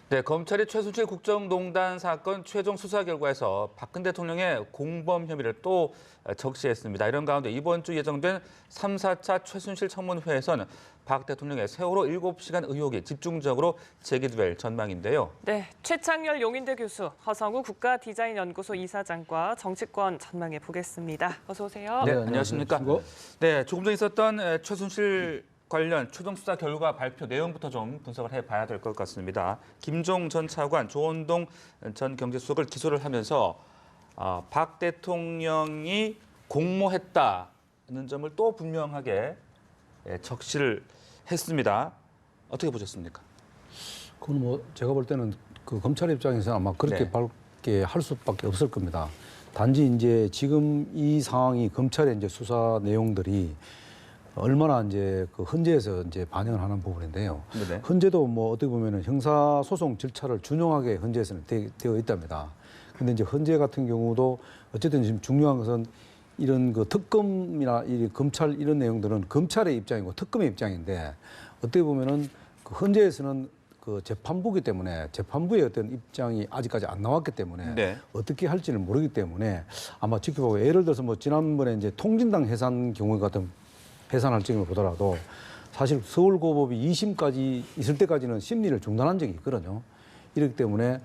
네, 검찰이 최순실 국정농단 사건 최종 수사 결과에서 박근혜 대통령의 공범 혐의를 또 적시했습니다. 이런 가운데 이번 주 예정된 3, 4차 최순실 청문회에서는 박 대통령의 세월호 7시간 의혹이 집중적으로 제기될 전망인데요. 네, 최창열 용인대 교수, 허성우 국가디자인연구소 이사장과 정치권 전망해 보겠습니다. 어서 오세요. 네, 안녕하십니까. 네, 조금 전 있었던 최순실 관련 최종 수사 결과 발표 내용부터 좀 분석을 해봐야 될 것 같습니다. 김종 전 차관, 조원동 전 경제수석을 기소를 하면서 박 대통령이 공모했다는 점을 또 분명하게 적시를 했습니다. 어떻게 보셨습니까? 그건 뭐 제가 볼 때는 그 검찰 입장에서는 아마 그렇게 네. 밝게 할 수밖에 없을 겁니다. 단지 이제 지금 이 상황이 검찰의 이제 수사 내용들이 얼마나 이제 그 헌재에서 이제 반영을 하는 부분인데요. 네네. 헌재도 뭐 어떻게 보면은 형사 소송 절차를 준용하게 헌재에서는 되어 있답니다. 근데 이제 헌재 같은 경우도 어쨌든 지금 중요한 것은 이런 그 특검이나 이 검찰 이런 내용들은 검찰의 입장이고 특검의 입장인데 어떻게 보면은 그 헌재에서는 그 재판부기 때문에 재판부의 어떤 입장이 아직까지 안 나왔기 때문에 네. 어떻게 할지를 모르기 때문에 아마 지켜보고 예를 들어서 뭐 지난번에 이제 통진당 해산 경우 같은 해산할 적을 보더라도 사실 서울고법이 2심까지 있을 때까지는 심리를 중단한 적이 있거든요. 이렇기 때문에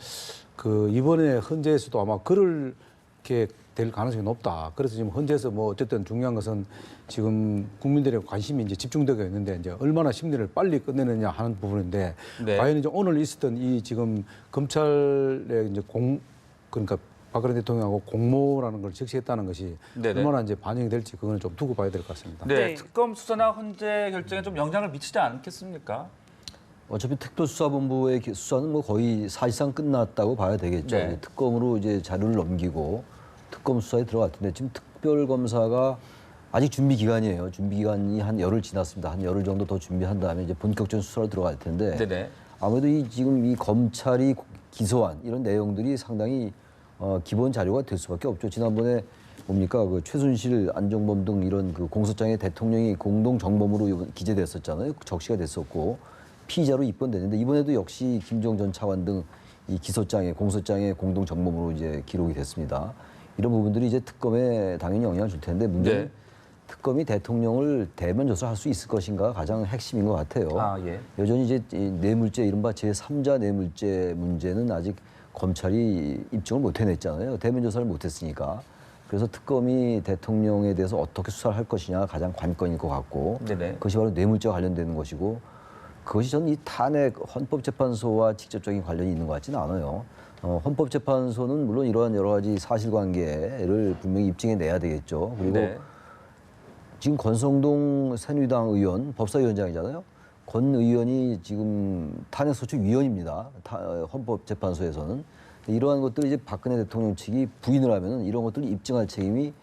그 이번에 헌재에서도 아마 그렇게 될 가능성이 높다. 그래서 지금 헌재에서 뭐 어쨌든 중요한 것은 지금 국민들의 관심이 이제 집중되고 있는데 이제 얼마나 심리를 빨리 끝내느냐 하는 부분인데 네. 과연 이제 오늘 있었던 이 지금 검찰의 이제 그러니까 박근혜 대통령하고 공모라는 걸 적시했다는 것이 네네. 얼마나 이제 반영이 될지 그거는 좀 두고 봐야 될 것 같습니다. 네, 네. 특검 수사나 헌재 결정에 좀 영향을 미치지 않겠습니까? 어차피 특별수사본부의 수사는 뭐 거의 사실상 끝났다고 봐야 되겠죠. 네. 이제 특검으로 이제 자료를 넘기고 특검 수사에 들어갈 텐데 지금 특별검사가 아직 준비 기간이에요. 준비 기간이 한 열흘 지났습니다. 한 열흘 정도 더 준비한 다음에 이제 본격적인 수사로 들어갈 텐데 네네. 아무래도 지금 이 검찰이 기소한 이런 내용들이 상당히 기본 자료가 될 수밖에 없죠. 지난번에 뭡니까 그 최순실, 안종범 등 이런 그 공소장에 대통령이 공동 정범으로 기재됐었잖아요. 적시가 됐었고 피의자로 입건됐는데 이번에도 역시 김종 전 차관 등 이 기소장에 공소장에 공동 정범으로 이제 기록이 됐습니다. 이런 부분들이 이제 특검에 당연히 영향을 줄 텐데 문제는 네. 특검이 대통령을 대면 조사할 수 있을 것인가 가장 핵심인 것 같아요. 예. 여전히 이제 이 뇌물죄 이른바 제3자 뇌물죄 문제는 아직 검찰이 입증을 못 해냈잖아요. 대면 조사를 못 했으니까. 그래서 특검이 대통령에 대해서 어떻게 수사를 할 것이냐가 가장 관건일 것 같고 네네. 그것이 바로 뇌물죄와 관련되는 것이고 그것이 저는 이 탄핵 헌법재판소와 직접적인 관련이 있는 것 같지는 않아요. 헌법재판소는 물론 이러한 여러 가지 사실관계를 분명히 입증해내야 되겠죠. 그리고 네. 지금 권성동 새누리당 의원, 법사위원장이잖아요. 권 의원이 지금 탄핵소추위원입니다. 헌법재판소에서는. 이러한 것들을 이제 박근혜 대통령 측이 부인을 하면은 이런 것들을 입증할 책임이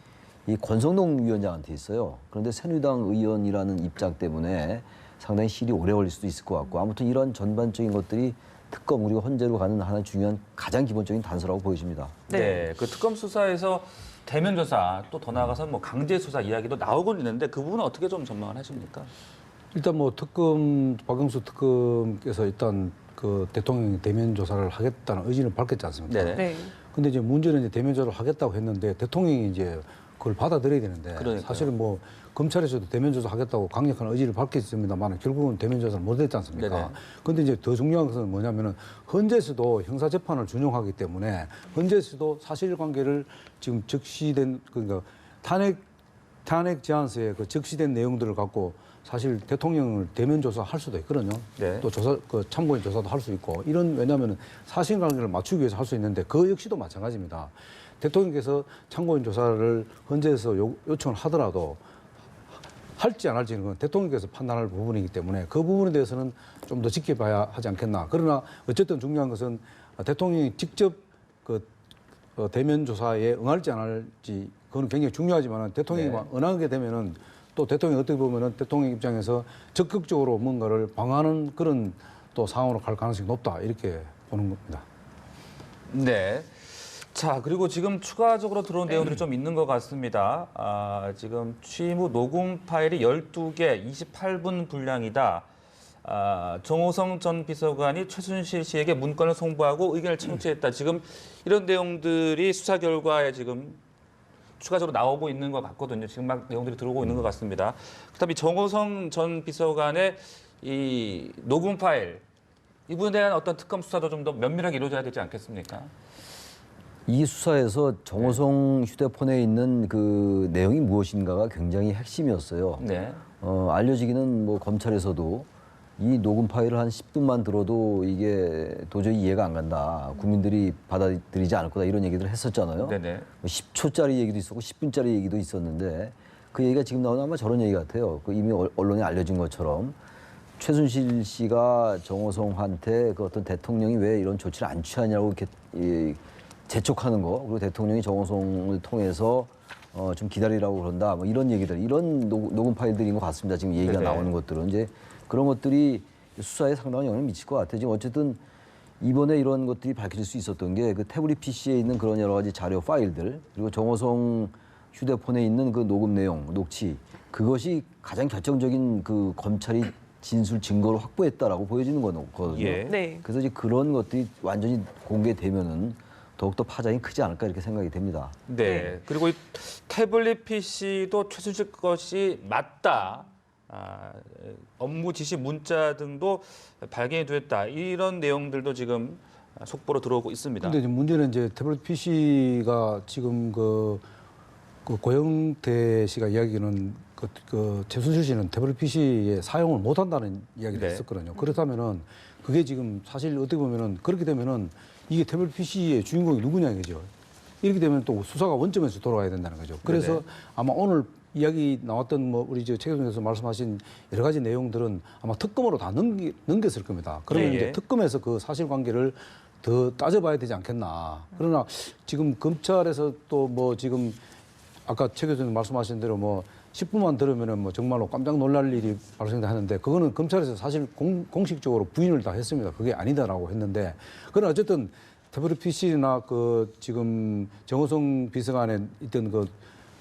이 권성동 위원장한테 있어요. 그런데 새누리당 의원이라는 입장 때문에 상당히 실이 오래 걸릴 수도 있을 것 같고 아무튼 이런 전반적인 것들이 특검 그리고 헌재로 가는 하나의 중요한 가장 기본적인 단서라고 보여집니다. 네, 그 특검 수사에서 대면 조사 또 더 나아가서 뭐 강제 수사 이야기도 나오고 있는데 그 부분은 어떻게 좀 전망을 하십니까? 일단 뭐 특검 박영수 특검께서 일단 그 대통령이 대면 조사를 하겠다는 의지를 밝혔지 않습니까? 네네. 네. 근데 이제 문제는 이제 대면 조사를 하겠다고 했는데 대통령이 이제 그걸 받아들여야 되는데 그러니까요. 사실은 뭐 검찰에서도 대면 조사 하겠다고 강력한 의지를 밝혔습니다만 결국은 대면 조사를 못 했지 않습니까? 네네. 그런데 이제 더 중요한 것은 뭐냐면은 헌재에서도 형사 재판을 준용하기 때문에 헌재에서도 사실관계를 지금 적시된 그러니까 탄핵 제안서에 그 적시된 내용들을 갖고 사실 대통령을 대면 조사할 수도 있거든요. 네. 또 참고인 조사도 할 수 있고 이런 왜냐하면 사실관계를 맞추기 위해서 할 수 있는데 그 역시도 마찬가지입니다. 대통령께서 참고인 조사를 헌재에서 요청을 하더라도 할지 안 할지는 건 대통령께서 판단할 부분이기 때문에 그 부분에 대해서는 좀 더 지켜봐야 하지 않겠나. 그러나 어쨌든 중요한 것은 대통령이 직접 그 대면 조사에 응할지 안 할지 그건 굉장히 중요하지만 대통령이 네. 응하게 되면은 또 대통령이 어떻게 보면은 대통령 입장에서 적극적으로 뭔가를 방어하는 그런 또 상황으로 갈 가능성이 높다 이렇게 보는 겁니다. 네. 자, 그리고 지금 추가적으로 들어온 내용들이 좀 있는 것 같습니다. 지금 취임 후 녹음 파일이 12개, 28분 분량이다. 정호성 전 비서관이 최순실 씨에게 문건을 송부하고 의견을 청취했다. 지금 이런 내용들이 수사 결과에 지금 추가적으로 나오고 있는 것 같거든요. 지금 막 내용들이 들어오고 있는 것 같습니다. 그다음에 정호성 전 비서관의 이 녹음 파일 이 부분에 대한 어떤 특검 수사도 좀 더 면밀하게 이루어져야 되지 않겠습니까? 이 수사에서 정호성 휴대폰에 있는 그 내용이 무엇인가가 굉장히 핵심이었어요. 네. 알려지기는 뭐 검찰에서도 이 녹음 파일을 한 10분만 들어도 이게 도저히 이해가 안 간다. 국민들이 받아들이지 않을 거다 이런 얘기들을 했었잖아요. 네네. 뭐 10초짜리 얘기도 있었고 10분짜리 얘기도 있었는데 그 얘기가 지금 나오는 아마 저런 얘기 같아요. 그 이미 언론에 알려진 것처럼 최순실 씨가 정호성한테 그 어떤 대통령이 왜 이런 조치를 안 취하냐고 이렇게 재촉하는 거, 그리고 대통령이 정호성을 통해서 좀 기다리라고 그런다, 뭐 이런 얘기들, 이런 녹음 파일들인 것 같습니다. 지금 얘기가 네네. 나오는 것들은 이제 그런 것들이 수사에 상당한 영향을 미칠 것 같아요. 지금 어쨌든 이번에 이런 것들이 밝혀질 수 있었던 게 그 태블릿 PC에 있는 그런 여러 가지 자료 파일들, 그리고 정호성 휴대폰에 있는 그 녹음 내용, 녹취, 그것이 가장 결정적인 그 검찰이 진술 증거를 확보했다라고 보여지는 거거든요. 예. 네. 그래서 이제 그런 것들이 완전히 공개되면은 더욱더 파장이 크지 않을까 이렇게 생각이 됩니다. 네. 그리고 이 태블릿 PC도 최순실 것이 맞다. 업무 지시 문자 등도 발견이 됐다. 이런 내용들도 지금 속보로 들어오고 있습니다. 근데 이제 문제는 이제 태블릿 PC가 지금 그 고영태 씨가 이야기는 그 최순실 씨는 태블릿 PC에 사용을 못 한다는 이야기를 네. 했었거든요. 그렇다면은 그게 지금 사실 어떻게 보면은 그렇게 되면은 이게 태블릿 PC의 주인공이 누구냐 이거죠. 이렇게 되면 또 수사가 원점에서 돌아가야 된다는 거죠. 그래서 네네. 아마 오늘 이야기 나왔던 뭐 우리 최 교수님께서 말씀하신 여러 가지 내용들은 아마 특검으로 다 넘겼을 겁니다. 그러면 네. 이제 특검에서 그 사실관계를 더 따져봐야 되지 않겠나. 그러나 지금 검찰에서 또 뭐 지금 아까 최 교수님 말씀하신 대로 뭐 10분만 들으면은 뭐 정말로 깜짝 놀랄 일이 발생하는데 그거는 검찰에서 사실 공식적으로 부인을 다 했습니다. 그게 아니다라고 했는데 그러나 어쨌든 태블릿 PC나 그 지금 정호성 비서관에 있던 그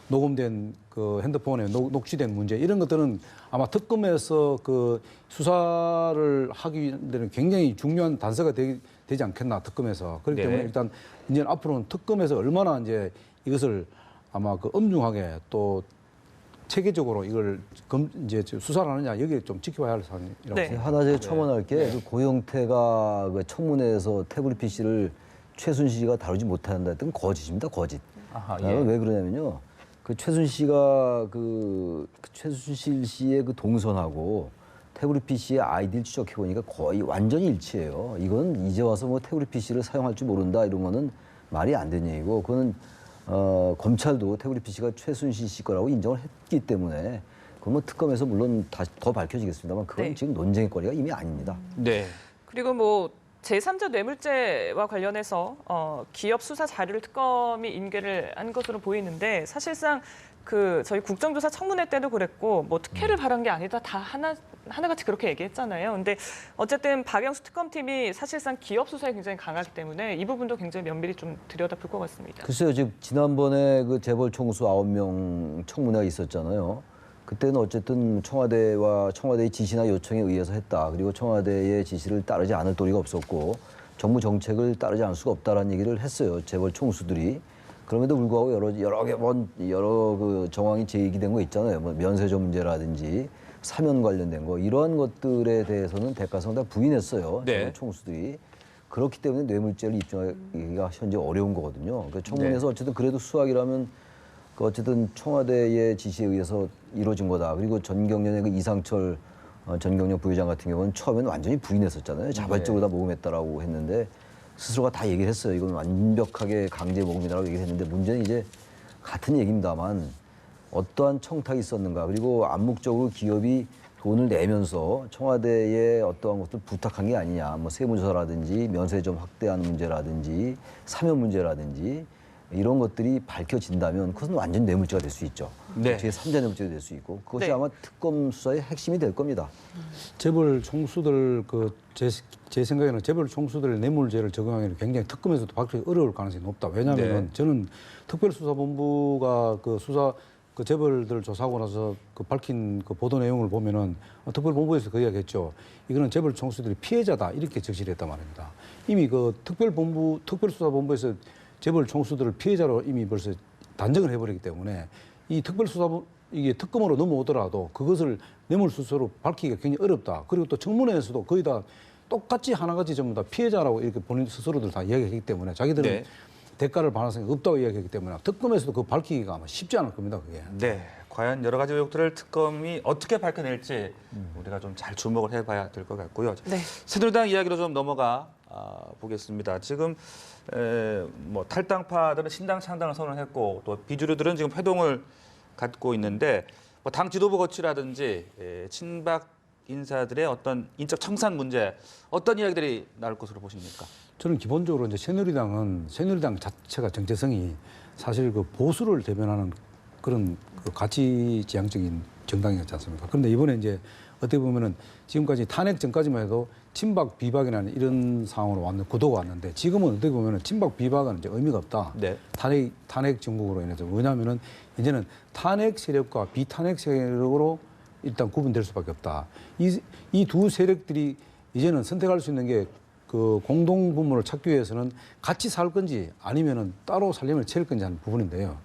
녹음된 그 핸드폰에 녹취된 문제 이런 것들은 아마 특검에서 그 수사를 하기 위한 굉장히 중요한 단서가 되지 않겠나 특검에서 그렇기 네. 때문에 일단 이제 앞으로는 특검에서 얼마나 이제 이것을 아마 그 엄중하게 또 체계적으로 이걸 이제 수사를 하느냐 여기에 좀 지켜봐야 할 사안이라고 네. 생각합니다. 하나 제가 첨언할 게 그 고영태가 그 청문회에서 태블릿 PC를 최순실이가 다루지 못한다 했던 건 거짓입니다. 거짓. 아하, 왜 그러냐면요. 그 최순실 씨가 그 최순실 씨의 그 동선하고 태블릿 PC의 아이디를 추적해 보니까 거의 완전히 일치해요. 이건 이제 와서 뭐 태블릿 PC를 사용할 줄 모른다 이런 거는 말이 안 되는 얘기고 그거는 검찰도 태블릿 PC가 최순실 씨 거라고 인정을 했기 때문에 그건 뭐 특검에서 물론 다시 더 밝혀지겠습니다만 그건 네. 지금 논쟁의 거리가 이미 아닙니다. 네. 그리고 뭐 제3자 뇌물죄와 관련해서 기업 수사 자료를 특검이 인계를 한 것으로 보이는데 사실상 그 저희 국정조사 청문회 때도 그랬고 뭐 특혜를 바란 게 아니다 다 하나같이 그렇게 얘기했잖아요. 근데 어쨌든 박영수 특검팀이 사실상 기업 수사에 굉장히 강하기 때문에 이 부분도 굉장히 면밀히 좀 들여다볼 것 같습니다. 글쎄요, 지금 지난번에 그 재벌 총수 9명 청문회가 있었잖아요. 그때는 어쨌든 청와대의 지시나 요청에 의해서 했다. 그리고 청와대의 지시를 따르지 않을 도리가 없었고 정부 정책을 따르지 않을 수가 없다라는 얘기를 했어요. 재벌 총수들이. 그럼에도 불구하고 여러 그 정황이 제기된 거 있잖아요. 뭐 면세점 문제라든지 사면 관련된 거 이러한 것들에 대해서는 대가성 다 부인했어요. 네. 재벌 총수들이. 그렇기 때문에 뇌물죄를 입증하기가 현재 어려운 거거든요. 그 청문회에서 어쨌든 그래도 수학이라면 그 어쨌든 청와대의 지시에 의해서 이루어진 거다. 그리고 전경련의 그 이상철 전경련 부회장 같은 경우는 처음에는 완전히 부인했었잖아요. 자발적으로 다 모금했다라고 했는데 스스로가 다 얘기를 했어요. 이건 완벽하게 강제 모금이라고 얘기를 했는데 문제는 이제 같은 얘기입니다만 어떠한 청탁이 있었는가. 그리고 암묵적으로 기업이 돈을 내면서 청와대에 어떠한 것들 부탁한 게 아니냐. 뭐 세무조사라든지 면세점 확대하는 문제라든지 사면 문제라든지 이런 것들이 밝혀진다면 그것은 완전 뇌물죄가 될 수 있죠. 네. 뒤에 3자 뇌물죄가 될 수 있고 그것이 네. 아마 특검 수사의 핵심이 될 겁니다. 재벌 총수들 제 생각에는 재벌 총수들 뇌물죄를 적용하기는 굉장히 특검에서도 밝히기 어려울 가능성이 높다. 왜냐하면 네. 저는 특별수사본부가 그 수사 그 재벌들 조사하고 나서 그 밝힌 그 보도 내용을 보면은 특별본부에서 그 이야기했죠. 이거는 재벌 총수들이 피해자다 이렇게 적시를 했단 말입니다. 이미 그 특별수사본부에서 재벌 총수들을 피해자로 이미 벌써 단정을 해버리기 때문에 이 특별수사본 이게 특검으로 넘어오더라도 그것을 뇌물수수로 밝히기가 굉장히 어렵다. 그리고 또 청문회에서도 거의 다 똑같이 하나같이 전부 다 피해자라고 이렇게 본인 스스로들 다 이야기하기 때문에 자기들은 네. 대가를 받을 생각이 없다고 이야기하기 때문에 특검에서도 그 밝히기가 아마 쉽지 않을 겁니다. 그게. 네, 과연 여러 가지 의혹들을 특검이 어떻게 밝혀낼지 우리가 좀 잘 주목을 해봐야 될 것 같고요. 네. 새누리당 이야기로 좀 넘어가 보겠습니다. 지금 뭐 탈당파들은 신당 창당을 선언했고 또 비주류들은 지금 회동을 갖고 있는데 뭐 당 지도부 거취라든지 친박 인사들의 어떤 인적 청산 문제 어떤 이야기들이 나올 것으로 보십니까? 저는 기본적으로 이제 새누리당 자체가 정체성이 사실 그 보수를 대변하는 그런 그 가치지향적인 정당이었지 않습니까? 그런데 이번에 이제 어떻게 보면은 지금까지 탄핵 전까지만 해도 친박 비박이라는 이런 상황으로 구도가 왔는데 지금은 어떻게 보면은 친박 비박은 이제 의미가 없다. 네. 탄핵 정국으로 인해서 왜냐하면은 이제는 탄핵 세력과 비탄핵 세력으로 일단 구분될 수밖에 없다. 이 두 세력들이 이제는 선택할 수 있는 게 그 공동 분모를 찾기 위해서는 같이 살 건지 아니면은 따로 살림을 채울 건지 하는 부분인데요.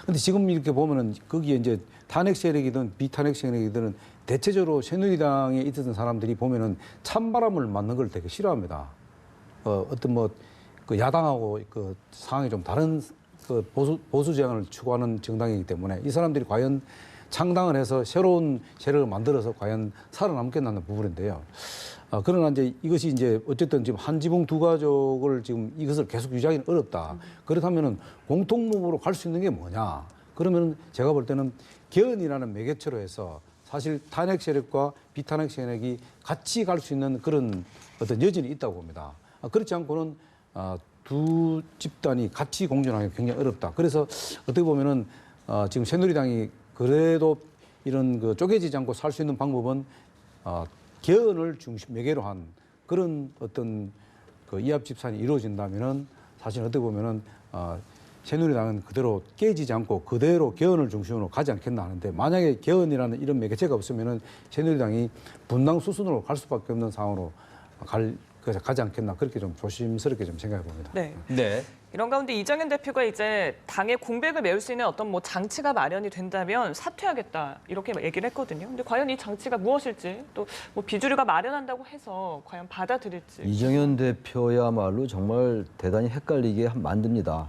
근데 지금 이렇게 보면은 거기에 이제 탄핵 세력이든 비탄핵 세력이든 대체적으로 새누리당에 있었던 사람들이 보면은 찬바람을 맞는 걸 되게 싫어합니다. 어떤 뭐 그 야당하고 그 상황이 좀 다른 그 보수 지향을 추구하는 정당이기 때문에 이 사람들이 과연 창당을 해서 새로운 세력을 만들어서 과연 살아남겠다는 부분인데요. 그러나 이제 이것이 이제 어쨌든 지금 한 지붕 두 가족을 지금 이것을 계속 유지하기는 어렵다. 그렇다면은 공통목으로 갈 수 있는 게 뭐냐? 그러면 제가 볼 때는 개헌이라는 매개체로 해서 사실 탄핵 세력과 비탄핵 세력이 같이 갈 수 있는 그런 어떤 여지는 있다고 봅니다. 그렇지 않고는 두 집단이 같이 공존하기 굉장히 어렵다. 그래서 어떻게 보면은 지금 새누리당이 그래도 이런 그 쪼개지지 않고 살 수 있는 방법은 개헌을 중심 매개로 한 그런 어떤 그 이합 집산이 이루어진다면은 사실 어떻게 보면은 새누리당은 그대로 깨지지 않고 그대로 개헌을 중심으로 가지 않겠나 하는데 만약에 개헌이라는 이런 매개체가 없으면은 새누리당이 분당 수순으로 갈 수밖에 없는 상황으로 가지 않겠나 그렇게 좀 조심스럽게 좀 생각해 봅니다. 네. 네. 이런 가운데 이정현 대표가 이제 당의 공백을 메울 수 있는 어떤 뭐 장치가 마련이 된다면 사퇴하겠다 이렇게 얘기를 했거든요. 근데 과연 이 장치가 무엇일지 또 뭐 비주류가 마련한다고 해서 과연 받아들일지. 이정현 대표야말로 정말 대단히 헷갈리게 만듭니다.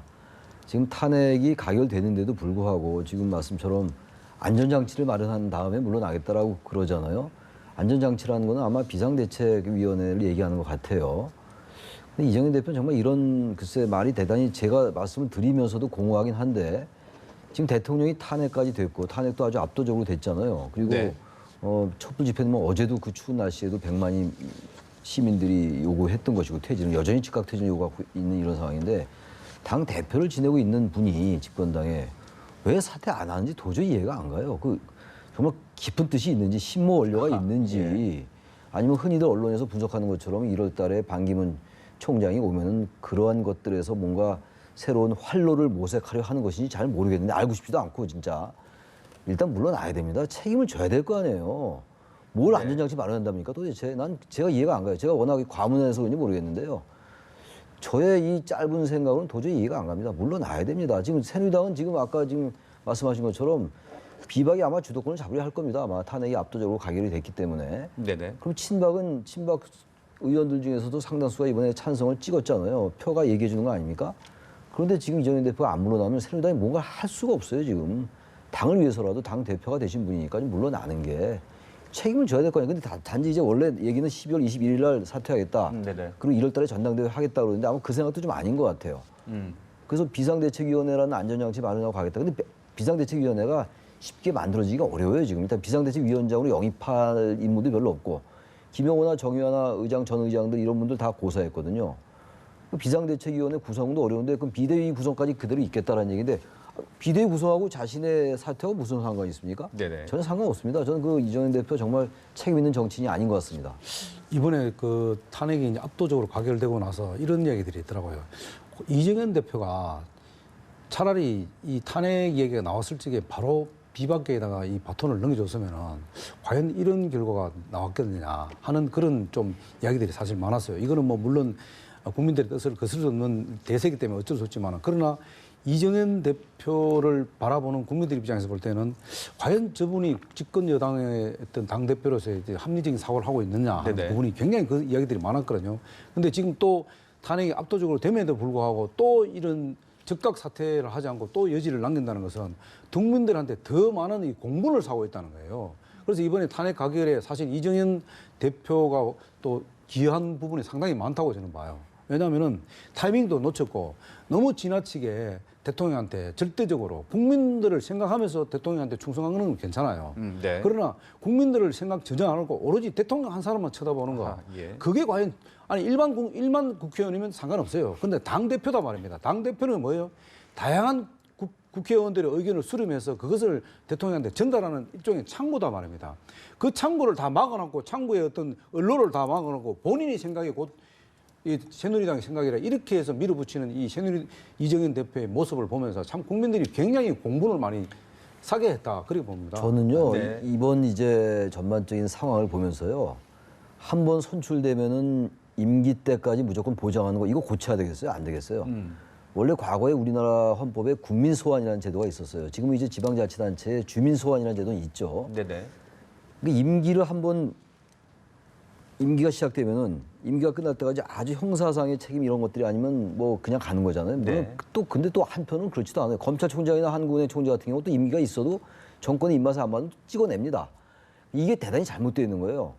지금 탄핵이 가결되는데도 불구하고 지금 말씀처럼 안전장치를 마련한 다음에 물러나겠다라고 그러잖아요. 안전장치라는 거는 아마 비상대책위원회를 얘기하는 것 같아요. 근데 이정현 대표는 정말 이런 글쎄 말이 대단히 제가 말씀을 드리면서도 공허하긴 한데 지금 대통령이 탄핵까지 됐고 탄핵도 아주 압도적으로 됐잖아요. 그리고 네. 촛불 집회는 뭐 어제도 그 추운 날씨에도 100만이 시민들이 요구했던 것이고 퇴진은 여전히 즉각 퇴진 요구하고 있는 이런 상황인데 당 대표를 지내고 있는 분이 집권당에 왜 사퇴 안 하는지 도저히 이해가 안 가요. 그 정말 깊은 뜻이 있는지 심모 원료가 있는지 아니면 흔히들 언론에서 분석하는 것처럼 1월 달에 반기문 총장이 오면은 그러한 것들에서 뭔가 새로운 활로를 모색하려 하는 것인지 잘 모르겠는데 알고 싶지도 않고 진짜 일단 물러나야 됩니다. 책임을 져야 될 거 아니에요. 뭘 안전장치 마련한답니까? 도대체 제가 이해가 안 가요. 제가 워낙에 과문해서 그런지 모르겠는데요. 저의 이 짧은 생각은 도저히 이해가 안 갑니다. 물러나야 됩니다. 지금 새누리당은 지금 아까 지금 말씀하신 것처럼 비박이 아마 주도권을 잡으려 할 겁니다. 아마 탄핵이 압도적으로 가결이 됐기 때문에. 네네. 그럼 친박 의원들 중에서도 상당수가 이번에 찬성을 찍었잖아요. 표가 얘기해 주는 거 아닙니까? 그런데 지금 이정현 대표가 안 물러나면 새누리당이 뭔가 할 수가 없어요, 지금. 당을 위해서라도 당 대표가 되신 분이니까 물러나는 게 책임을 져야 될 거 아니에요. 근데 단지 이제 원래 얘기는 12월 21일 날 사퇴하겠다. 네네. 그리고 1월 달에 전당대회 하겠다 그러는데 아마 그 생각도 좀 아닌 것 같아요. 그래서 비상대책위원회라는 안전장치 마련하고 가겠다. 근데 비상대책위원회가 쉽게 만들어지기가 어려워요, 지금. 일단 비상대책위원장으로 영입할 인물도 별로 없고 김영호나 정의화나 의장, 전 의장들 이런 분들 다 고사했거든요. 비상대책위원회 구성도 어려운데 그럼 비대위 구성까지 그대로 있겠다라는 얘기인데 비대위 구성하고 자신의 사퇴하고 무슨 상관이 있습니까? 네네. 전혀 상관없습니다. 저는 그 이정현 대표 정말 책임 있는 정치인이 아닌 것 같습니다. 이번에 그 탄핵이 이제 압도적으로 가결되고 나서 이런 이야기들이 있더라고요. 이정현 대표가 차라리 이 탄핵 얘기가 나왔을 적에 바로 비박계에다가 이 바톤을 넘겨줬으면은 과연 이런 결과가 나왔겠느냐 하는 그런 좀 이야기들이 사실 많았어요. 이거는 뭐 물론 국민들의 뜻을 거스를 수 없는 대세이기 때문에 어쩔 수 없지만 그러나 이정현 대표를 바라보는 국민들 입장에서 볼 때는 과연 저분이 집권 여당의 어떤 당 대표로서의 이제 합리적인 사고를 하고 있느냐 하는 네네. 부분이 굉장히 그 이야기들이 많았거든요. 근데 지금 또 탄핵이 압도적으로 됨에도 불구하고 또 이런 즉각 사퇴를 하지 않고 또 여지를 남긴다는 것은 국민들한테 더 많은 이 공분을 사고 있다는 거예요. 그래서 이번에 탄핵 가결에 사실 이정현 대표가 또 기여한 부분이 상당히 많다고 저는 봐요. 왜냐하면은 타이밍도 놓쳤고 너무 지나치게 대통령한테 절대적으로 국민들을 생각하면서 대통령한테 충성하는 건 괜찮아요. 네. 그러나 국민들을 생각 전혀 안 하고 오로지 대통령 한 사람만 쳐다보는 거. 예. 그게 과연 아니 일반 국회의원이면 상관없어요. 근데 당 대표다 말입니다. 당 대표는 뭐예요? 다양한 국회의원들의 의견을 수렴해서 그것을 대통령한테 전달하는 일종의 창구다 말입니다. 그 창구를 다 막아놓고 창구의 어떤 언론을 다 막아놓고 본인이 생각이 곧 이 새누리당의 생각이라 이렇게 해서 밀어붙이는 이 이정현 대표의 모습을 보면서 참 국민들이 굉장히 공분을 많이 사게 했다 그렇게 봅니다. 저는요 네. 이번 이제 전반적인 상황을 보면서요 한 번 선출되면은 임기 때까지 무조건 보장하는 거 이거 고쳐야 되겠어요? 안 되겠어요? 원래 과거에 우리나라 헌법에 국민 소환이라는 제도가 있었어요. 지금 이제 지방자치단체에 주민 소환이라는 제도는 있죠. 네네. 그 임기를 한번 임기가 시작되면은 임기가 끝날 때까지 아주 형사상의 책임 이런 것들이 아니면 뭐 그냥 가는 거잖아요. 물론 네. 또 근데 또 한편은 그렇지도 않아요. 검찰총장이나 한국은행 총재 같은 경우 또 임기가 있어도 정권의 입맛에 안 맞으면 찍어냅니다. 이게 대단히 잘못되어 있는 거예요.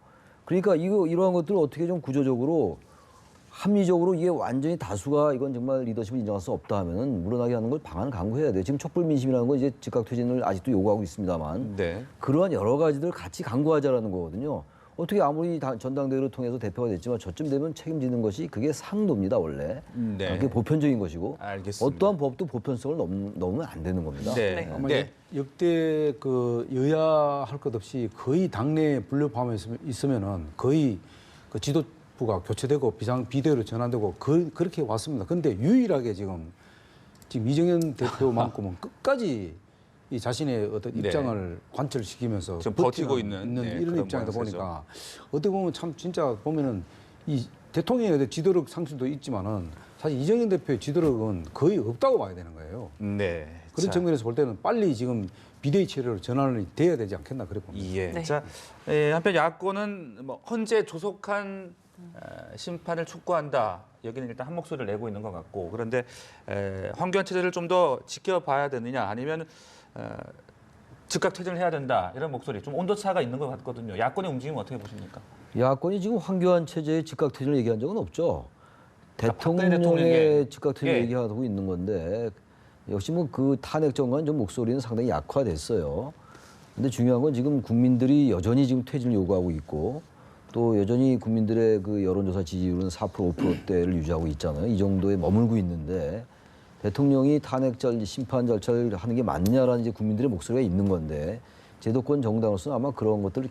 그러니까 이러한 것들을 어떻게 좀 구조적으로 합리적으로 이게 완전히 다수가 이건 정말 리더십을 인정할 수 없다 하면은 물러나게 하는 걸 방안을 강구해야 돼요. 지금 촛불 민심이라는 건 이제 즉각 퇴진을 아직도 요구하고 있습니다만 네. 그러한 여러 가지들을 같이 강구하자라는 거거든요. 어떻게 아무리 전당대회를 통해서 대표가 됐지만 저쯤 되면 책임지는 것이 그게 상도입니다 원래. 네. 그게 보편적인 것이고 알겠습니다. 어떠한 법도 보편성을 넘으면 안 되는 겁니다. 네. 네. 아마 네. 역대 그 여야 할 것 없이 거의 당내 분류함에 있으면은 거의 그 지도부가 교체되고 비대위로 전환되고 그렇게 왔습니다. 근데 유일하게 지금 이정현 대표만큼은 끝까지 이 자신의 어떤 네. 입장을 관철시키면서 지금 버티고 있는, 네, 이런 그런 입장이다 모양새죠. 보니까 어떻게 보면 참 진짜 보면은 이 대통령의 어떤 지도력 상실도 있지만은 사실 이정현 대표의 지도력은 거의 없다고 봐야 되는 거예요. 네. 그런 자, 측면에서 볼 때는 빨리 지금 비대위 체제로 전환이 돼야 되지 않겠나 그래 봅니다. 예. 네. 자, 한편 야권은 뭐 헌재 조속한 심판을 촉구한다. 여기는 일단 한 목소리를 내고 있는 것 같고 그런데 황교안 체제를 좀 더 지켜봐야 되느냐 아니면 즉각 퇴진을 해야 된다 이런 목소리 좀 온도차가 있는 것 같거든요. 야권의 움직임 어떻게 보십니까? 야권이 지금 황교안 체제의 즉각 퇴진을 얘기한 적은 없죠. 박근혜 대통령의 대통령에게. 즉각 퇴진을 예. 얘기하고 있는 건데 역시 뭐 그 탄핵 정관 좀 목소리는 상당히 약화됐어요. 근데 중요한 건 지금 국민들이 여전히 지금 퇴진을 요구하고 있고 또 여전히 국민들의 그 여론조사 지지율은 4% 5%대를 유지하고 있잖아요. 이 정도에 머물고 있는데 대통령이 탄핵 심판 절차를 하는 게 맞냐라는 이제 국민들의 목소리가 있는 건데 제도권 정당으로서는 아마 그런 것들을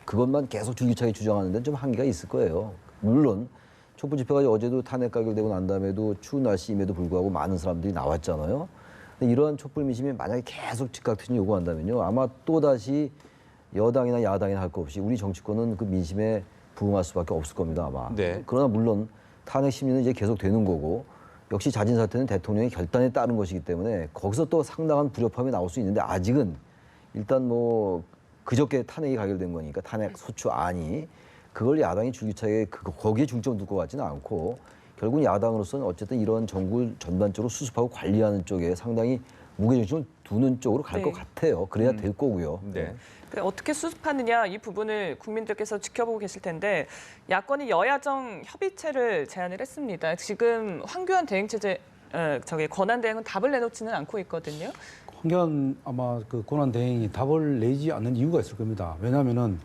그것만 계속 줄기차게 주장하는 데는 좀 한계가 있을 거예요. 물론 촛불 집회가 어제도 탄핵 가결되고 난 다음에도 추운 날씨임에도 불구하고 많은 사람들이 나왔잖아요. 근데 이러한 촛불 민심이 만약에 계속 즉각 퇴진 요구한다면요. 아마 또다시 여당이나 야당이나 할 것 없이 우리 정치권은 그 민심에 부응할 수밖에 없을 겁니다. 아마. 네. 그러나 물론 탄핵 심리는 이제 계속 되는 거고 역시 자진 사퇴는 대통령의 결단에 따른 것이기 때문에 거기서 또 상당한 불협화음이 나올 수 있는데 아직은 일단 뭐 그저께 탄핵이 가결된 거니까 탄핵 소추안이 그걸 야당이 줄기차게 거기에 중점 둘 것 같지는 않고 결국 야당으로서는 어쨌든 이런 정부를 전반적으로 수습하고 관리하는 쪽에 상당히 무게중심을 두는 쪽으로 갈 것 네. 같아요. 그래야 될 거고요. 네. 어떻게 수습하느냐 이 부분을 국민들께서 지켜보고 계실 텐데 야권이 여야정 협의체를 제안을 했습니다. 지금 황교안 대행체제 권한 대행은 답을 내놓지는 않고 있거든요. 황교안 아마 그 권한 대행이 답을 내지 않는 이유가 있을 겁니다. 왜냐하면은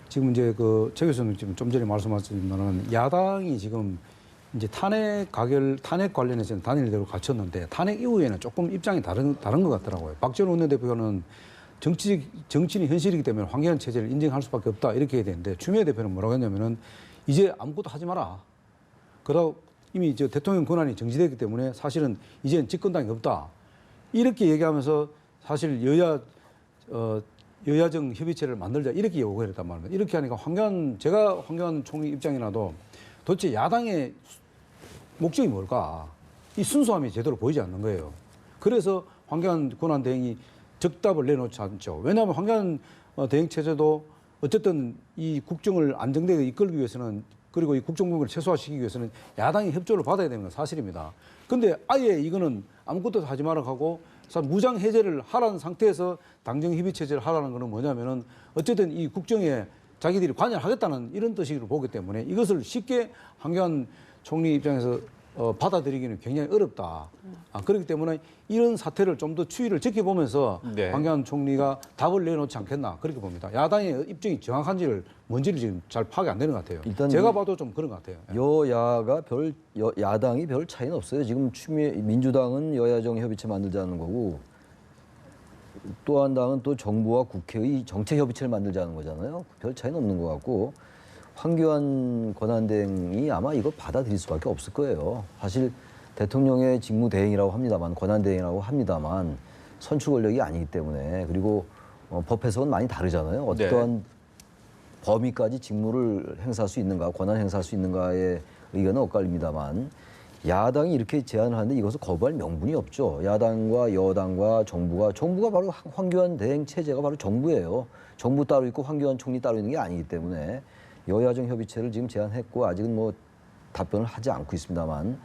지금 이제 최 교수님 지금 좀 전에 말씀하셨지만은 야당이 지금 이제 탄핵 관련해서는 단일대로 갖췄는데 탄핵 이후에는 조금 입장이 다른 것 같더라고요. 박지원 원내대표는 정치는 현실이기 때문에 황교안 체제를 인정할 수밖에 없다 이렇게 해야 되는데 추미애 대표는 뭐라고 했냐면은 이제 아무것도 하지 마라. 그러고 이미 대통령 권한이 정지됐기 때문에 사실은 이제는 집권당이 없다. 이렇게 얘기하면서 사실 여야 여야정 협의체를 만들자 이렇게 요구를 했단 말입니다. 이렇게 하니까 제가 황교안 총리 입장이라도 도대체 야당의 목적이 뭘까? 이 순수함이 제대로 보이지 않는 거예요. 그래서 황교안 권한대행이 적답을 내놓지 않죠. 왜냐하면 황교안 대행 체제도 어쨌든 이 국정을 안정되게 이끌기 위해서는 그리고 이 국정부를 최소화시키기 위해서는 야당의 협조를 받아야 되는 건 사실입니다. 근데 아예 이거는 아무것도 하지 말아 하고 무장 해제를 하라는 상태에서 당정 협의 체제를 하라는 거는 뭐냐면은 어쨌든 이 국정에 자기들이 관여하겠다는 이런 뜻으로 보기 때문에 이것을 쉽게 황교안 총리 입장에서 받아들이기는 굉장히 어렵다. 그렇기 때문에 이런 사태를 좀 더 추이를 지켜보면서 네. 황교안 총리가 답을 내놓지 않겠나 그렇게 봅니다. 야당의 입장이 정확한지를 뭔지를 지금 잘 파악이 안 되는 것 같아요. 일단 제가 봐도 좀 그런 것 같아요. 야당이 별 차이는 없어요. 지금 민주당은 여야정 협의체 만들자는 거고 또 한 당은 또 정부와 국회의 정책 협의체를 만들자는 거잖아요. 별 차이는 없는 것 같고 황교안 권한대행이 아마 이거 받아들일 수밖에 없을 거예요. 사실 대통령의 직무대행이라고 합니다만 권한대행이라고 합니다만 선출 권력이 아니기 때문에 그리고 법 해석은 많이 다르잖아요. 어떠한 범위까지 직무를 행사할 수 있는가, 권한을 행사할 수 있는가의 의견은 엇갈립니다만 야당이 이렇게 제안을 하는데 이것을 거부할 명분이 없죠. 야당과 여당과 정부가 바로 황교안 대행 체제가 바로 정부예요. 정부 따로 있고 황교안 총리 따로 있는 게 아니기 때문에 여야정 협의체를 지금 제안했고 아직은 뭐 답변을 하지 않고 있습니다만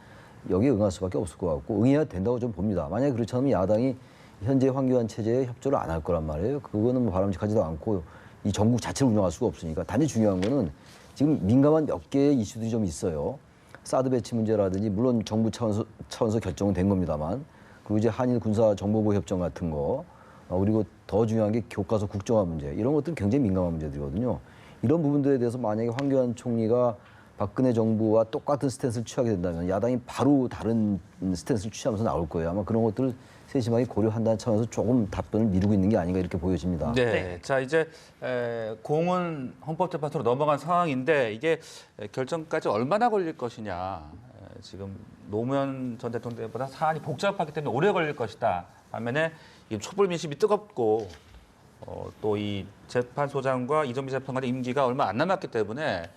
여기에 응할 수밖에 없을 것 같고 응해야 된다고 좀 봅니다. 만약에 그렇지 않으면 야당이 현재 황교안 체제에 협조를 안 할 거란 말이에요. 그거는 뭐 바람직하지도 않고 이 정국 자체를 운영할 수가 없으니까 단지 중요한 거는 지금 민감한 몇 개의 이슈들이 좀 있어요. 사드 배치 문제라든지 물론 정부 차원에서 결정은 된 겁니다만 그리고 이제 한일 군사 정보보 협정 같은 거 그리고 더 중요한 게 교과서 국정화 문제 이런 것들은 굉장히 민감한 문제들이거든요. 이런 부분들에 대해서 만약에 황교안 총리가 박근혜 정부와 똑같은 스탠스를 취하게 된다면 야당이 바로 다른 스탠스를 취하면서 나올 거예요. 아마 그런 것들을 세심하게 고려한다는 차원에서 조금 답변을 미루고 있는 게 아닌가 이렇게 보여집니다. 네. 자, 이제 공은 헌법재판소로 넘어간 상황인데 이게 결정까지 얼마나 걸릴 것이냐. 지금 노무현 전 대통령 때보다 사안이 복잡하기 때문에 오래 걸릴 것이다. 반면에 이 촛불 민심이 뜨겁고 또 이 재판소장과 이정미 재판관의 임기가 얼마 안 남았기 때문에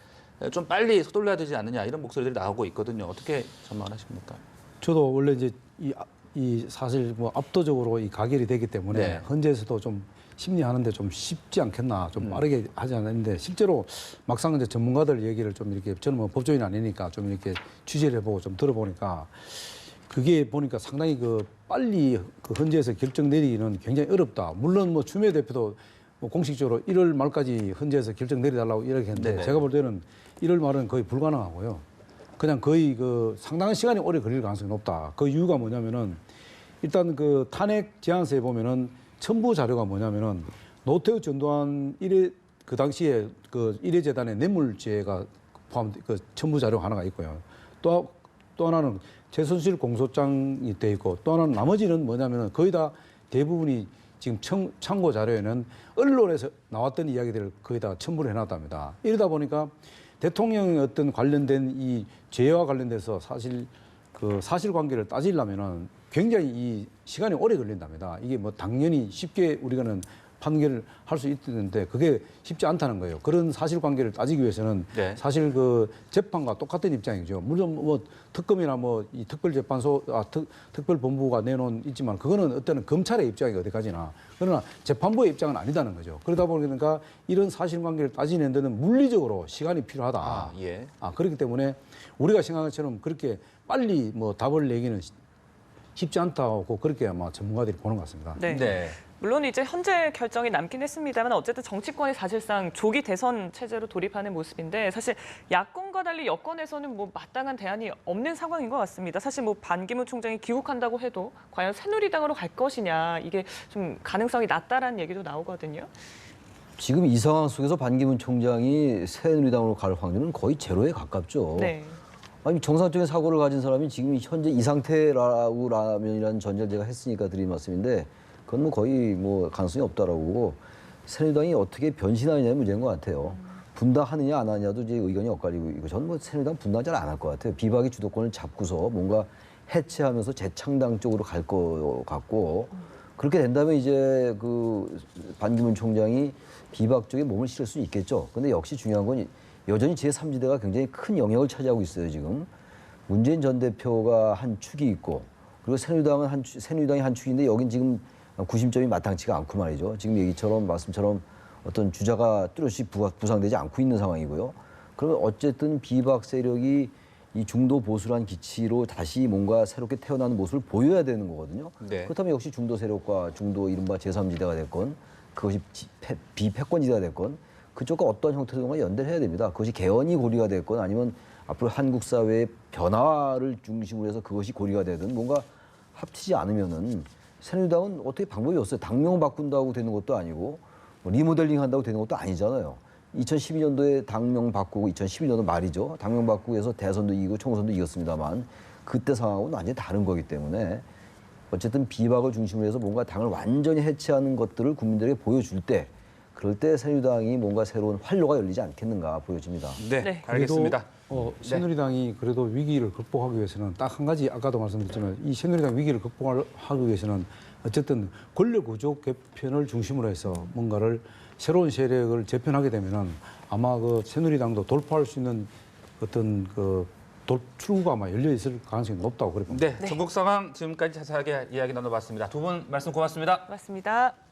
좀 빨리 서둘러야 되지 않느냐 이런 목소리들이 나오고 있거든요. 어떻게 전망하십니까? 저도 원래 이제 이 사실 뭐 압도적으로 이 가결이 되기 때문에 네. 헌재에서도 좀 심리하는데 좀 쉽지 않겠나 좀 빠르게 하지 않았는데 실제로 막상 이제 전문가들 얘기를 좀 이렇게 저는 뭐 법조인이 아니니까 좀 이렇게 취재를 해보고 좀 들어보니까 그게 보니까 상당히 빨리 헌재에서 결정 내리기는 굉장히 어렵다. 물론 뭐 추미애 대표도 뭐 공식적으로 1월 말까지 헌재에서 결정 내려달라고 이렇게 했는데 네네. 제가 볼 때는 1월 말은 거의 불가능하고요. 그냥 거의 상당한 시간이 오래 걸릴 가능성이 높다. 그 이유가 뭐냐면은 일단 탄핵 제안서에 보면은 첨부 자료가 뭐냐면은 노태우 전두환 그 당시에 일회재단의 뇌물죄가 포함된 첨부 자료 하나가 있고요. 또 하나는 최순실 공소장이 돼 있고 또 하나는 나머지는 뭐냐면은 거의 다 대부분이 지금 참고 자료에는 언론에서 나왔던 이야기들을 거의 다 첨부를 해놨답니다. 이러다 보니까 대통령의 어떤 관련된 이 죄와 관련돼서 사실 사실관계를 따지려면은 굉장히 이 시간이 오래 걸린답니다. 이게 뭐 당연히 쉽게 우리가는 판결을 할 수 있는데 그게 쉽지 않다는 거예요. 그런 사실관계를 따지기 위해서는 네. 사실 재판과 똑같은 입장이죠. 물론 뭐 특검이나 뭐 이 특별재판소, 특별본부가 내놓은 있지만 그거는 어떤 검찰의 입장이 어디까지나 그러나 재판부의 입장은 아니다는 거죠. 그러다 보니까 이런 사실관계를 따지는 데는 물리적으로 시간이 필요하다. 예. 그렇기 때문에 우리가 생각한 것처럼 그렇게 빨리 뭐 답을 내기는 쉽지 않다고 그렇게 아마 전문가들이 보는 것 같습니다. 네. 물론 이제 현재 결정이 남긴 했습니다만 어쨌든 정치권이 사실상 조기 대선 체제로 돌입하는 모습인데 사실 야권과 달리 여권에서는 뭐 마땅한 대안이 없는 상황인 것 같습니다. 사실 뭐 반기문 총장이 귀국한다고 해도 과연 새누리당으로 갈 것이냐 이게 좀 가능성이 낮다라는 얘기도 나오거든요. 지금 이 상황 속에서 반기문 총장이 새누리당으로 갈 확률은 거의 제로에 가깝죠. 네. 아니 정상적인 사고를 가진 사람이 지금 현재 이 상태라면이라는 전제를 제가 했으니까 드린 말씀인데 그건 뭐 거의 뭐 가능성이 없다라고 보고 새누리당이 어떻게 변신하느냐의 문제인 것 같아요. 분당하느냐 안 하느냐도 이제 의견이 엇갈리고 있고 저는 뭐 새누리당 분당 잘 안 할 것 같아요. 비박이 주도권을 잡고서 뭔가 해체하면서 재창당 쪽으로 갈 것 같고 그렇게 된다면 이제 그 반기문 총장이 비박 쪽에 몸을 실을 수 있겠죠. 근데 역시 중요한 건 여전히 제3지대가 굉장히 큰 영역을 차지하고 있어요, 지금. 문재인 전 대표가 한 축이 있고, 그리고 새누리당이 한 축인데 여긴 지금 구심점이 마땅치가 않고 말이죠. 지금 얘기처럼 말씀처럼 어떤 주자가 뚜렷이 부상되지 않고 있는 상황이고요. 그러면 어쨌든 비박 세력이 이 중도 보수란 기치로 다시 뭔가 새롭게 태어나는 모습을 보여야 되는 거거든요. 네. 그렇다면 역시 중도 세력과 중도 이른바 제3지대가 됐건 그것이 비패권지대가 됐건 그쪽과 어떤 형태로든 연대를 해야 됩니다. 그것이 개헌이 고리가 됐건 아니면 앞으로 한국 사회의 변화를 중심으로 해서 그것이 고리가 되든 뭔가 합치지 않으면은 새누리당은 어떻게 방법이 없어요. 당명 바꾼다고 되는 것도 아니고 뭐 리모델링 한다고 되는 것도 아니잖아요. 2012년도에 당명 바꾸고 2011년도 말이죠. 당명 바꾸고 해서 대선도 이기고 총선도 이겼습니다만 그때 상황은 완전히 다른 거기 때문에 어쨌든 비박을 중심으로 해서 뭔가 당을 완전히 해체하는 것들을 국민들에게 보여줄 때 그럴 때 새누리당이 뭔가 새로운 활로가 열리지 않겠는가 보여집니다. 네, 네. 알겠습니다. 새누리당이 그래도 위기를 극복하기 위해서는 딱 한 가지 아까도 말씀드렸지만 이 새누리당 위기를 극복하기 위해서는 어쨌든 권력 구조 개편을 중심으로 해서 뭔가를 새로운 세력을 재편하게 되면은 아마 그 새누리당도 돌파할 수 있는 어떤 그 출구가 아마 열려 있을 가능성이 높다고 그래 봅니다. 네, 전국 상황 지금까지 자세하게 이야기 나눠봤습니다. 두 분 말씀 고맙습니다. 맞습니다.